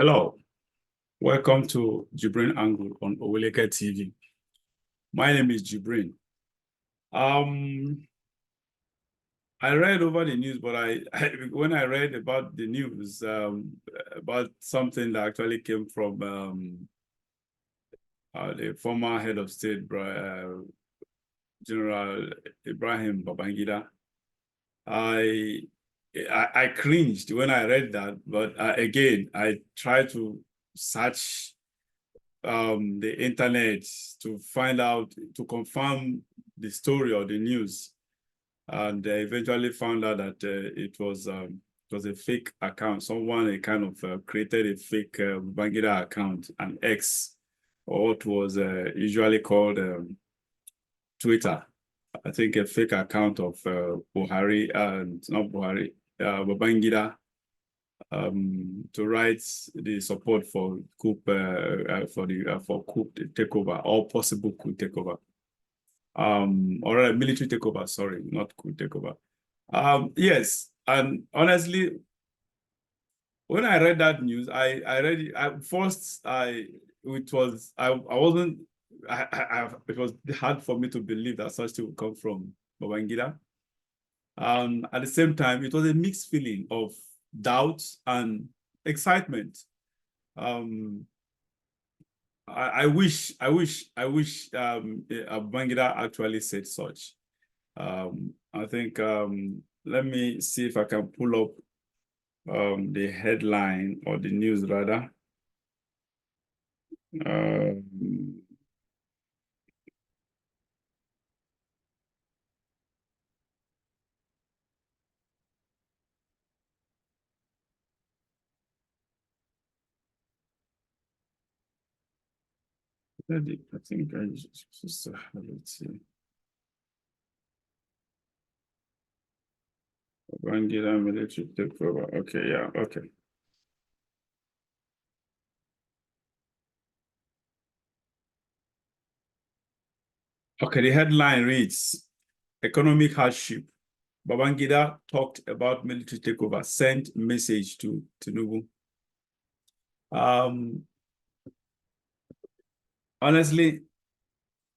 Hello, welcome to JIBRIN ANGEL on Oweleke TV. My name is JIBRIN. I read over the news, but when I read about the news about something that actually came from the former head of state, General Ibrahim Babangida, I cringed when I read that. But again, I tried to search the internet to find out, to confirm the story or the news, and eventually found out that it was a fake account. Someone kind of created a fake Babangida account, an X, or what was usually called Twitter. I think a fake account of Buhari and not Buhari, Babangida, to write the support for Coup for Coup takeover, or possible Coup takeover, or a military takeover. Sorry, not Coup takeover. Yes, and honestly, when I read that news, I read it. It was hard for me to believe that such thing would come from Babangida. At the same time, it was a mixed feeling of doubt and excitement. I wish Babangida actually said such. I think let me see if I can pull up the headline, or the news rather. I think I just let's see. Babangida military takeover. Okay, yeah, okay. Okay, the headline reads, "Economic hardship. Babangida talked about military takeover, sent message to Tinubu." Honestly,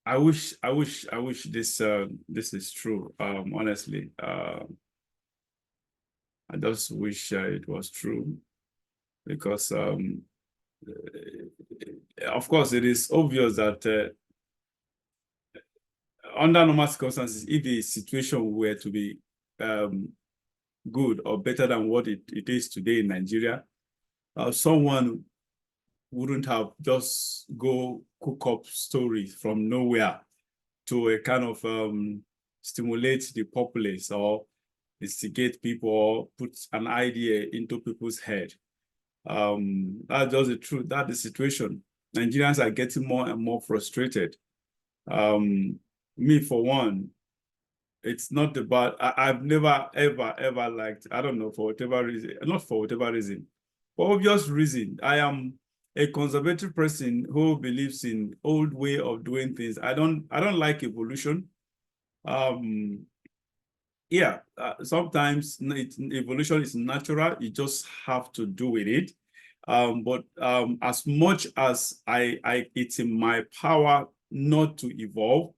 I wish this is true. Honestly, I just wish it was true, because of course it is obvious that under normal circumstances, if the situation were to be good or better than what it is today in Nigeria, someone wouldn't have just go cook up stories from nowhere to a kind of stimulate the populace or instigate people or put an idea into people's head. That's just the truth. That's the situation. Nigerians are getting more and more frustrated. Me, for one, it's not about, I've never, ever liked, I don't know, for whatever reason, not for whatever reason, for obvious reason, I am a conservative person who believes in old way of doing things. I don't like evolution. Yeah, sometimes evolution is natural. You just have to do with it. But as much as it's in my power not to evolve,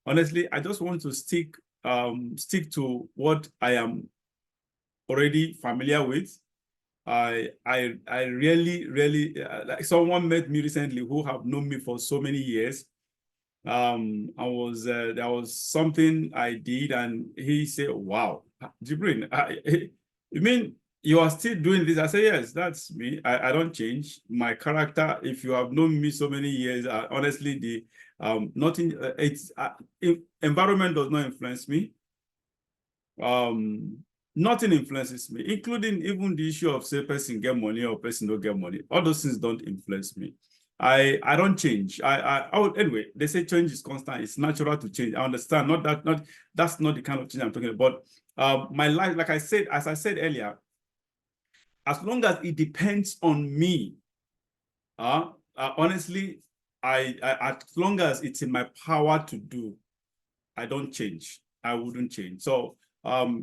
honestly, I just want to stick to what I am already familiar with. I really, like someone met me recently who have known me for so many years. There was something I did, and he said, "Wow, JIBRIN, you mean you are still doing this?" I said, "Yes, that's me. I don't change my character. If you have known me so many years, honestly, the nothing. Environment does not influence me. Nothing influences me, including even the issue of, say, person get money or person don't get money. All those things don't influence me. I don't change. Anyway, they say change is constant. It's natural to change. I understand. That's not the kind of change I'm talking about. My life, like I said, as I said earlier, as long as it depends on me, honestly, as long as it's in my power to do, I don't change. I wouldn't change. So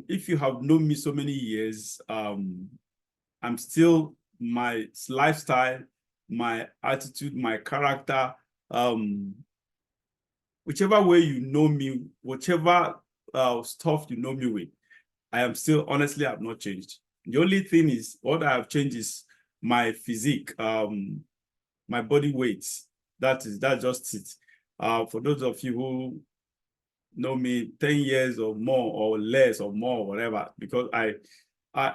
if you have known me so many years, I'm still my lifestyle, my attitude, my character, whichever way you know me, whichever stuff you know me with, I am still, honestly, I've not changed. The only thing is, what I have changed is my physique, my body weight. That's just it. For those of you who know me 10 years or more or less or more, or whatever, because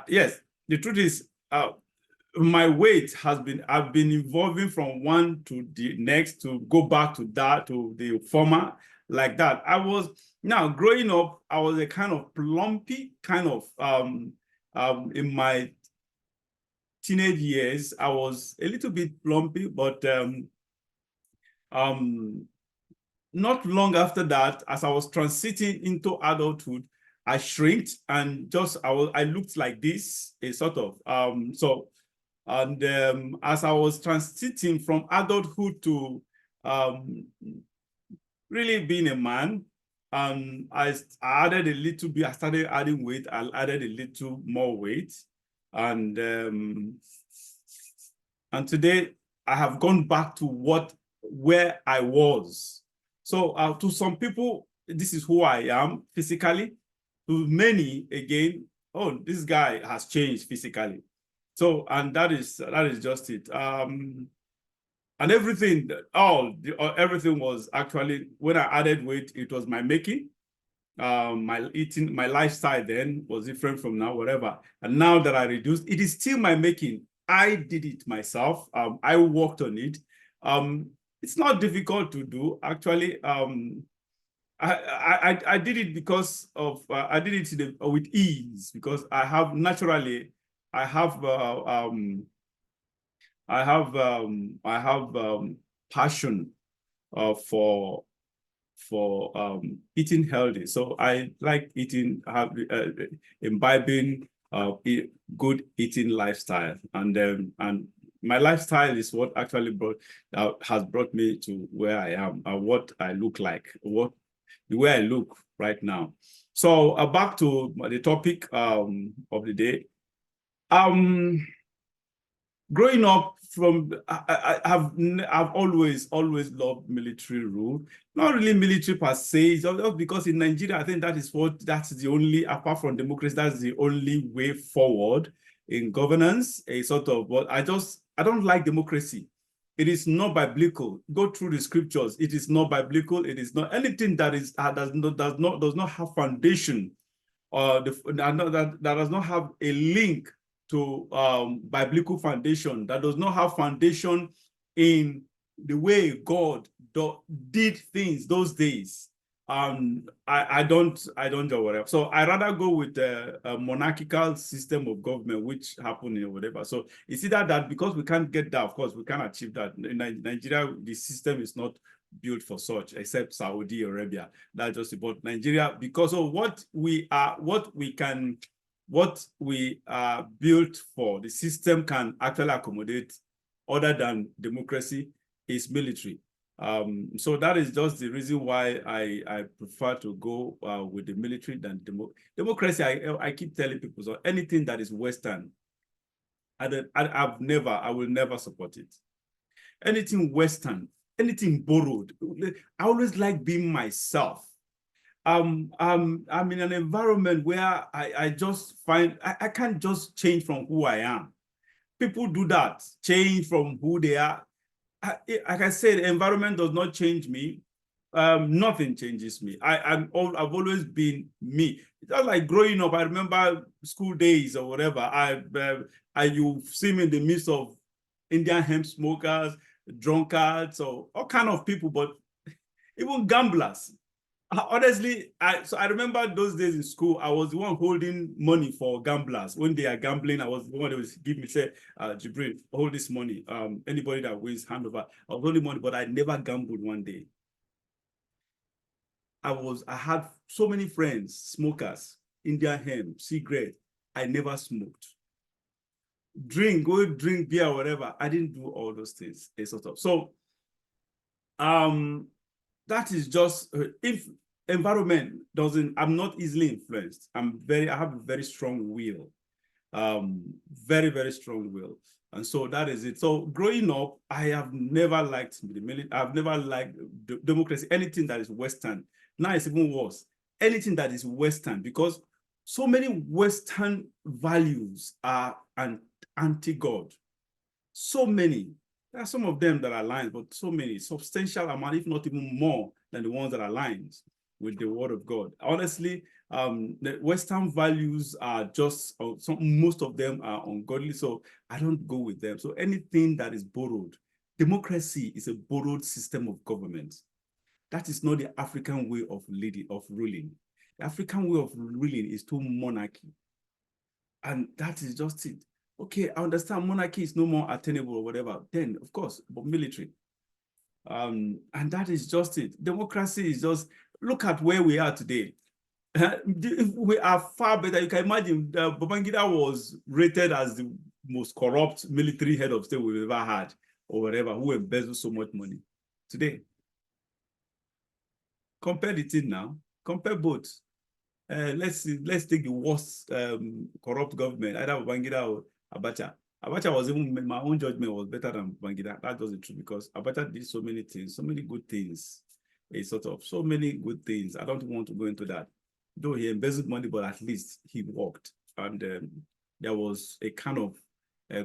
yes, the truth is, my weight I've been evolving from one to the next to go back to that, to the former, like that. Now growing up, I was a kind of plumpy, kind of, in my teenage years, I was a little bit plumpy, but not long after that, as I was transiting into adulthood, I shrinked and I looked like this, a sort of, and as I was transiting from adulthood to really being a man, I added a little bit, I started adding weight, I added a little more weight. And today I have gone back to where I was. So to some people, this is who I am physically. To many, again, oh, this guy has changed physically. So, and that is just it. And everything, everything was actually, when I added weight, it was my making. My eating, my lifestyle then was different from now, whatever. And now that I reduced, it is still my making. I did it myself. I worked on it. It's not difficult to do, actually. I did it because of I did it with ease, because I have naturally I have passion for eating healthy. So I like eating, imbibing good eating lifestyle, and my lifestyle is what actually has brought me to where I am, what I look like, the way I look right now. So back to the topic of the day. Growing up, I've always loved military rule. Not really military per se, just because in Nigeria, I think that's the only, apart from democracy, that's the only way forward in governance. A sort of, but I don't like democracy. It is not biblical. Go through the scriptures. It is not biblical. It is not anything that does not have foundation, or that does not have a link to biblical foundation, that does not have foundation in the way God did things those days. I don't know whatever. So I rather go with a monarchical system of government, which happened in whatever. So it's either that, because we can't get that, of course, we can't achieve that. In Nigeria, the system is not built for such, except Saudi Arabia. That's just about Nigeria, because of what we are built for. The system can actually accommodate, other than democracy, is military. So that is just the reason why I prefer to go with the military than democracy. I keep telling people, so anything that is Western, I will never support it. Anything Western, anything borrowed. I always like being myself. I'm in an environment where I just find I can't just change from who I am. People do that, change from who they are. Like I said, the environment does not change me. Nothing changes me. I've always been me. Just like growing up, I remember school days or whatever. You see me in the midst of Indian hemp smokers, drunkards, or all kind of people, but even gamblers. Honestly, I remember those days in school, I was the one holding money for gamblers. When they are gambling, I was the one that would give me, say, JIBRIN, hold this money. Anybody that wins, hand over. I was holding money, but I never gambled one day. I had so many friends, smokers, Indian hemp, cigarette. I never smoked. Go drink beer, or whatever. I didn't do all those things, sort of. So, that is just, if environment doesn't, I'm not easily influenced. I have a very strong will. very, very strong will. And so that is it. So growing up, I have never liked the military. I've never liked democracy, anything that is Western. Now it's even worse. Anything that is Western, because so many Western values are anti-God. So many. There are some of them that are aligned, but so many, substantial amount, if not even more than the ones that are aligned with the word of God. Honestly, the Western values are just, most of them are ungodly, so I don't go with them. So anything that is borrowed, democracy is a borrowed system of government. That is not the African way of leading, of ruling. The African way of ruling is through monarchy. And that is just it. Okay, I understand monarchy is no more attainable or whatever. Then, of course, but military. And that is just it. Democracy is just, look at where we are today. We are far better. You can imagine Babangida was rated as the most corrupt military head of state we've ever had, or whatever, who embezzled so much money. Today, compare the two now. Compare both. Let's take the worst corrupt government, either Babangida or Abacha. Abacha was even, my own judgment was better than Babangida. That was the truth, because Abacha did so many things, so many good things, so many good things. I don't want to go into that. Though he embezzled money, but at least he worked. And there was a kind of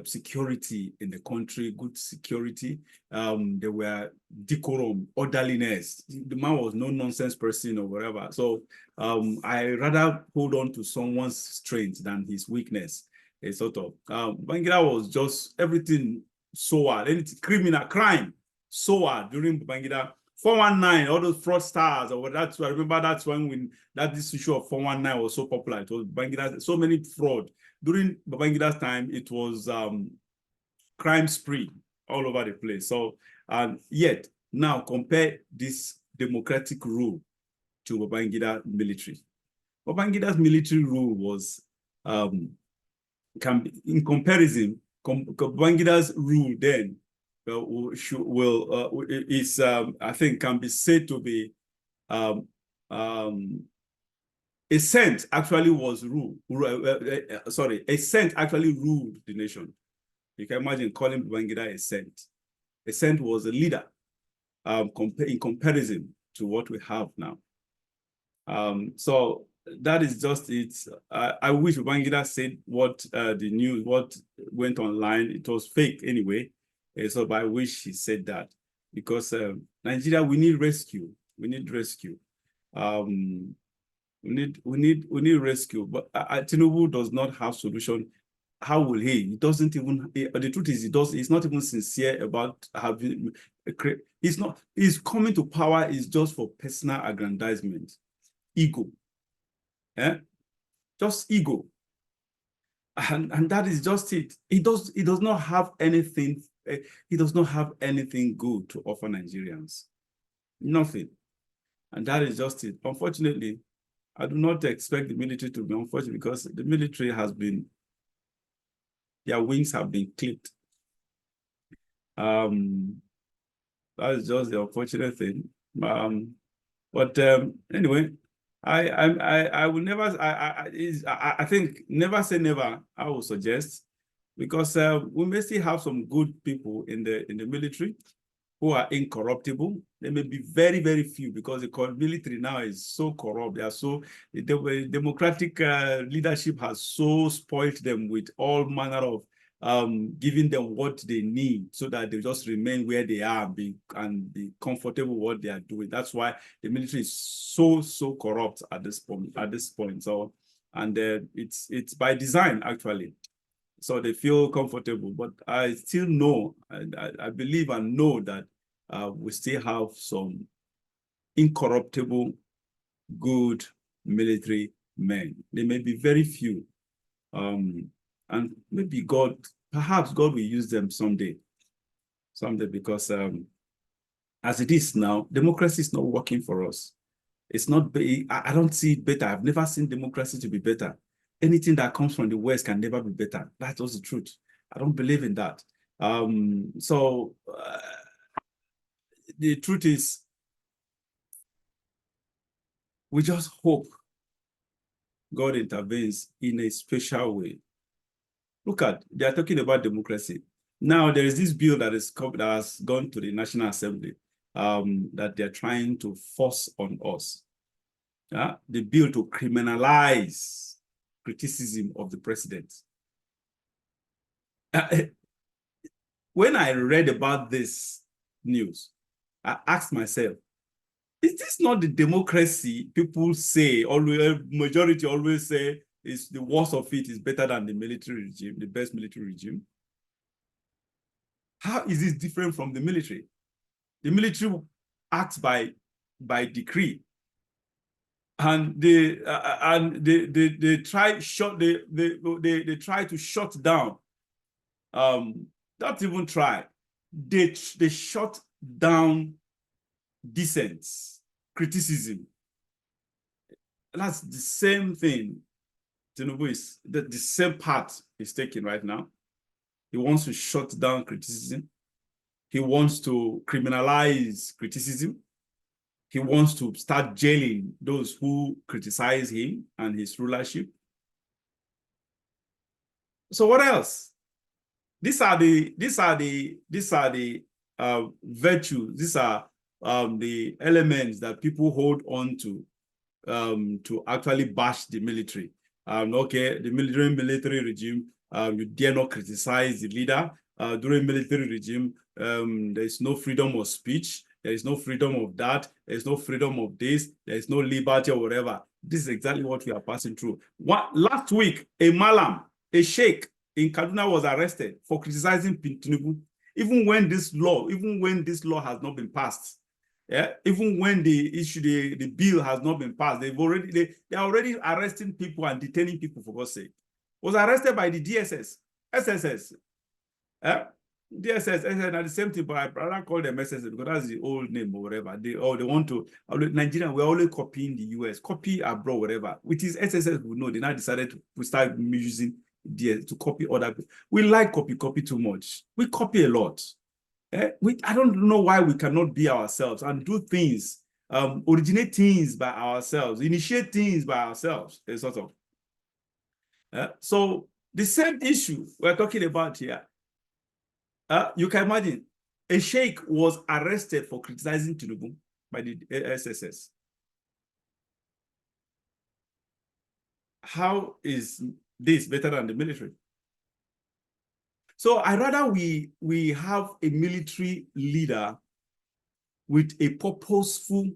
security in the country, good security. There were decorum, orderliness. The man was no nonsense person or whatever. So I rather hold on to someone's strength than his weakness. A sort of Babangida was just everything so hard, anything criminal crime so hard during Babangida. 419, all those fraudsters, or that's I remember that's when this issue of 419 was so popular. It was Babangida, so many fraud. During Babangida's time, it was crime spree all over the place. So, yet, now compare this democratic rule to Babangida military. Babangida's military rule was, in comparison, Babangida's rule then I think, can be said to be a saint actually was a saint actually ruled the nation. You can imagine calling Babangida a saint. A saint was a leader in comparison to what we have now. So that is just it. I wish Babangida said what what went online. It was fake anyway. So I wish he said that, because Nigeria, we need rescue. We need rescue. We need rescue. But Tinubu does not have solution. How will he? He doesn't even. The truth is, he's not even sincere about having. He's not. He's coming to power is just for personal aggrandizement, ego. Just ego. And that is just it. He does not have anything. He does not have anything good to offer Nigerians. Nothing. And that is just it. Unfortunately, I do not expect the military to be unfortunate, because the military has been, their wings have been clipped. That is just the unfortunate thing. But anyway, I will never, I think never say never, I will suggest, because we may still have some good people in the military who are incorruptible. There may be very, very few, because the military now is so corrupt. They are so, the democratic leadership has so spoiled them with all manner of giving them what they need, so that they just remain where they are and be comfortable with what they are doing. That's why the military is so corrupt at this point. So, and it's by design, actually. So they feel comfortable. But I still know, I believe and know that we still have some incorruptible, good military men. They may be very few. And maybe perhaps God will use them someday, because as it is now, democracy is not working for us. It's not, I don't see it better. I've never seen democracy to be better. Anything that comes from the West can never be better. That's just the truth. I don't believe in that. So the truth is, we just hope God intervenes in a special way. Look at, they are talking about democracy. Now there is this bill that has gone to the National Assembly that they're trying to force on us. The bill to criminalize criticism of the president. When I read about this news, I asked myself, is this not the democracy people say, always, majority always say, is the worst of it is better than the military regime, the best military regime? How is this different from the military? The military acts by decree, and they try to shut down. Not even try. They shut down dissent, criticism. That's the same thing. Tinubu is the same path he's taking right now. He wants to shut down criticism. He wants to criminalize criticism. He wants to start jailing those who criticize him and his rulership. So what else? These are the virtues. These are the elements that people hold on to actually bash the military. Okay, the military regime, you dare not criticize the leader. During military regime, there is no freedom of speech. There is no freedom of that. There is no freedom of this. There is no liberty or whatever. This is exactly what we are passing through. Last week, a Malam, a sheikh in Kaduna was arrested for criticizing Tinubu. Even when this law has not been passed, even when the bill has not been passed, they are already arresting people and detaining people, for God's sake. Was arrested by the DSS, SSS. DSS, SSS are the same thing, but I rather call them SSS because that's the old name or whatever. They want to, Nigeria, we're always copying the US, copy abroad, whatever. With his SSS, we know they now decided to start using DS to copy other people. We like copy too much. We copy a lot. I don't know why we cannot be ourselves and do things, originate things by ourselves, initiate things by ourselves, sort of. So the same issue we're talking about here, you can imagine a sheikh was arrested for criticizing Tinubu by the SSS. How is this better than the military? So I rather we have a military leader with a purposeful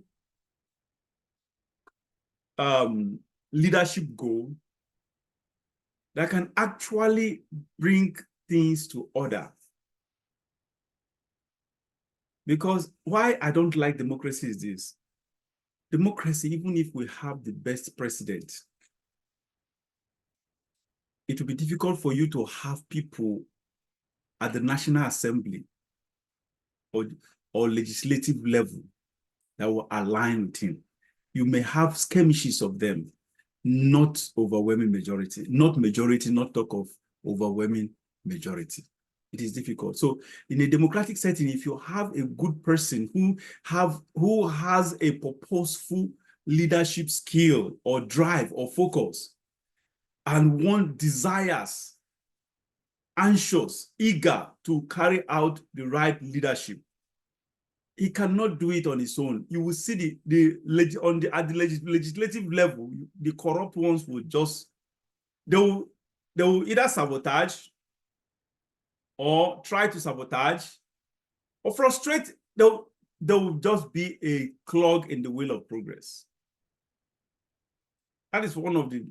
leadership goal that can actually bring things to order. Because why I don't like democracy is this. Democracy, even if we have the best president, it will be difficult for you to have people at the National Assembly or legislative level that will align with him. You may have skirmishes of them, not overwhelming majority, not talk of overwhelming majority. It is difficult. So in a democratic setting, if you have a good person who has a purposeful leadership skill or drive or focus, and one desires, anxious, eager to carry out the right leadership, he cannot do it on his own. You will see at the legislative level, the corrupt ones will just, they will either sabotage or try to sabotage or frustrate. There will just be a clog in the wheel of progress. That is one of the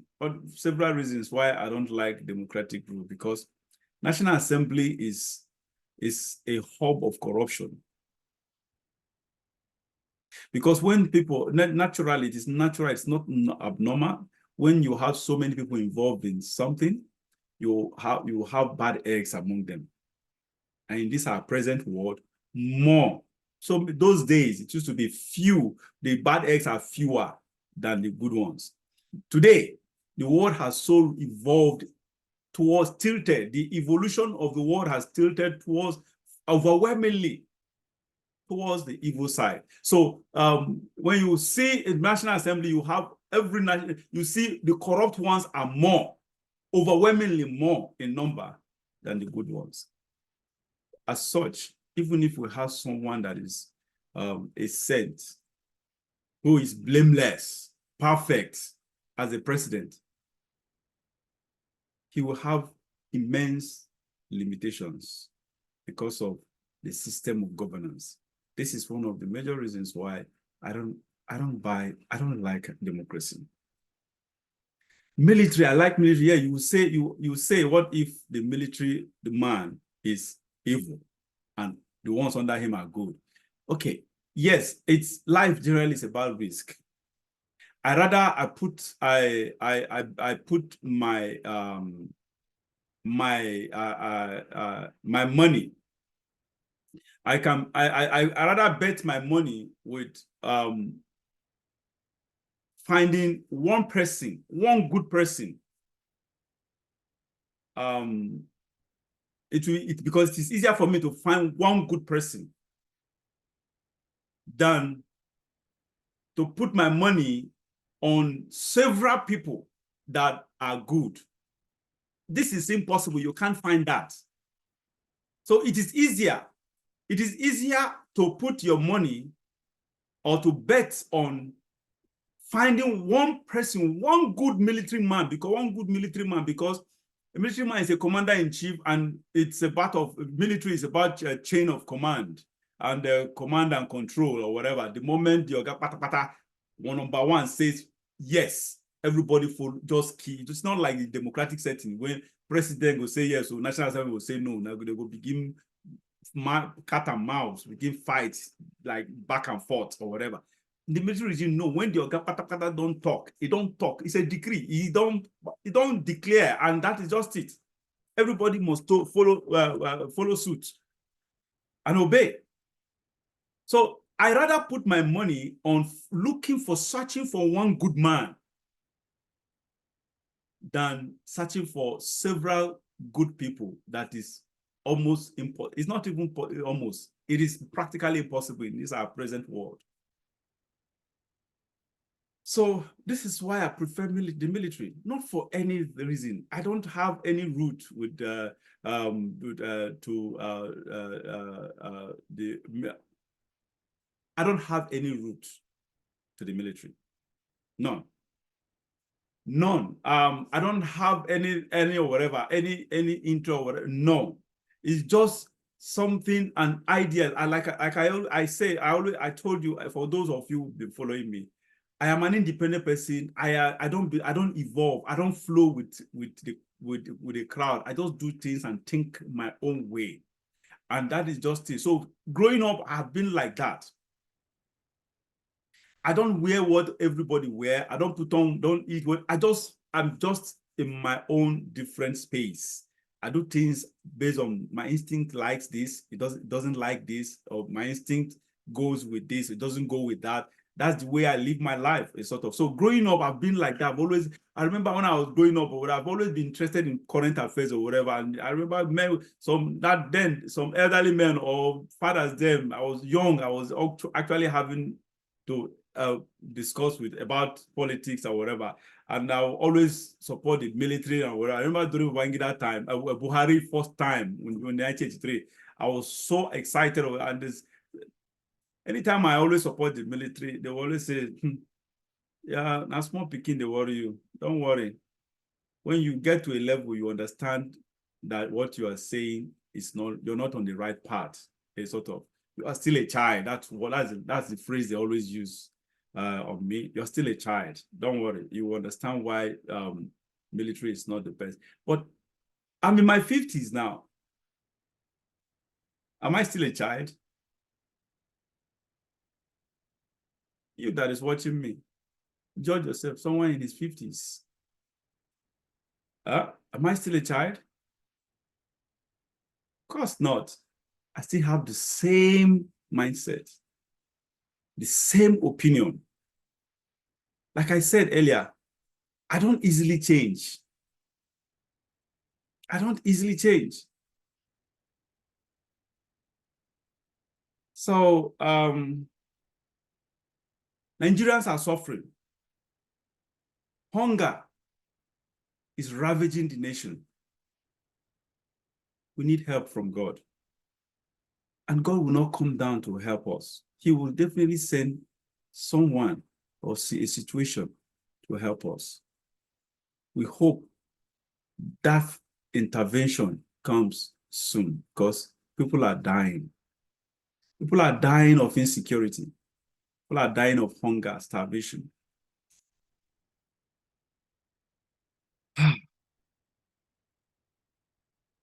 several reasons why I don't like democratic rule, because National Assembly is a hub of corruption. Because when people, naturally, it is natural, it's not abnormal. When you have so many people involved in something, you have bad eggs among them. And in this our present world, more. So those days, it used to be few. The bad eggs are fewer than the good ones. Today, the world has so evolved tilted. The evolution of the world has tilted towards overwhelmingly towards the evil side. So when you see in National Assembly, you have you see the corrupt ones are more overwhelmingly more in number than the good ones. As such, even if we have someone that is a saint, who is blameless, perfect as a president, he will have immense limitations because of the system of governance. This is one of the major reasons why I don't like democracy. Military, I like military. Yeah, you say, what if the military, the man is evil and the ones under him are good? Okay, yes, it's life generally is about risk. I put my my money. I rather bet my money with finding one person, one good person. Because it is easier for me to find one good person than to put my money on several people that are good. This is impossible. You can't find that. So it is easier. It is easier to put your money or to bet on finding one person, one good military man, because a military man is a commander-in-chief, and it's about military is about a chain of command and command and control or whatever. The moment the oga pata number one says yes, everybody just key. It's not like the democratic setting when president will say yes, so national assembly will say no. Now they will begin cat and mouse, begin fights like back and forth or whatever. The military regime, no, when the oga pata don't talk, he don't talk. It's a decree. He don't declare, and that is just it. Everybody must follow suit and obey. So I rather put my money on searching for one good man than searching for several good people. That is almost impossible. It's not even almost. It is practically impossible in this our present world. So this is why I prefer the military, not for any reason. I don't have any root with I don't have any root to the military. None. None. I don't have any or whatever, any intro or whatever. No. It's just something, an idea. I told you, for those of you who've been following me, I am an independent person. I don't evolve. I don't flow with the crowd. I just do things and think my own way, and that is just it. So growing up, I've been like that. I don't wear what everybody wear. I don't put on, don't eat what. I'm just in my own different space. I do things based on my instinct likes this. It doesn't like this, or my instinct goes with this. It doesn't go with that. That's the way I live my life. It's sort of. So growing up, I've been like that. I remember when I was growing up, I've always been interested in current affairs or whatever. And I remember some elderly men or fathers then. I was young. I was actually having to discuss about politics or whatever, and I always support the military and whatever. I remember during Babangida time, Buhari first time in 1983, I was so excited, and anytime I always support the military, they always say, yeah, now small picking, they worry you. Don't worry. When you get to a level, you understand that what you are saying is not, you're not on the right path. It's sort of, you are still a child. That's the phrase they always use on me. You're still a child. Don't worry. You understand why military is not the best. But I'm in my 50s now. Am I still a child? You that is watching me, judge yourself, someone in his 50s. Am I still a child? Of course not. I still have the same mindset, the same opinion. Like I said earlier, I don't easily change. I don't easily change. So Nigerians are suffering. Hunger is ravaging the nation. We need help from God. And God will not come down to help us. He will definitely send someone or see a situation to help us. We hope that intervention comes soon because people are dying. People are dying of insecurity. People are dying of hunger, starvation.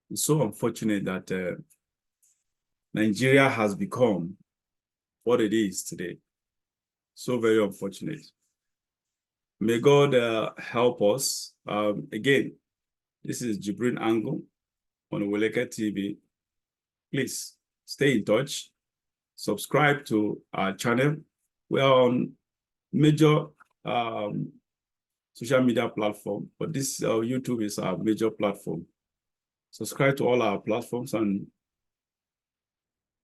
It's so unfortunate that Nigeria has become what it is today. So very unfortunate. May God help us. Again, this is JIBRIN Angle on Weleke TV. Please stay in touch. Subscribe to our channel. We are on major social media platform, but this YouTube is our major platform. Subscribe to all our platforms and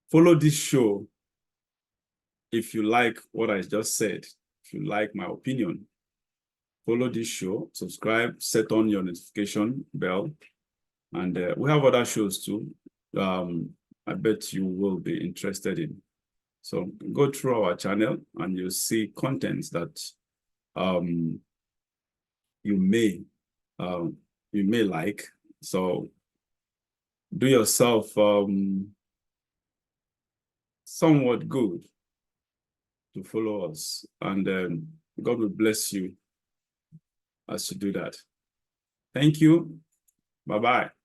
follow this show if you like what I just said. If you like my opinion, follow this show, subscribe, set on your notification bell, and we have other shows too. I bet you will be interested in. So go through our channel and you'll see contents that you may like. So do yourself somewhat good to follow us, and God will bless you as you do that. Thank you. Bye-bye.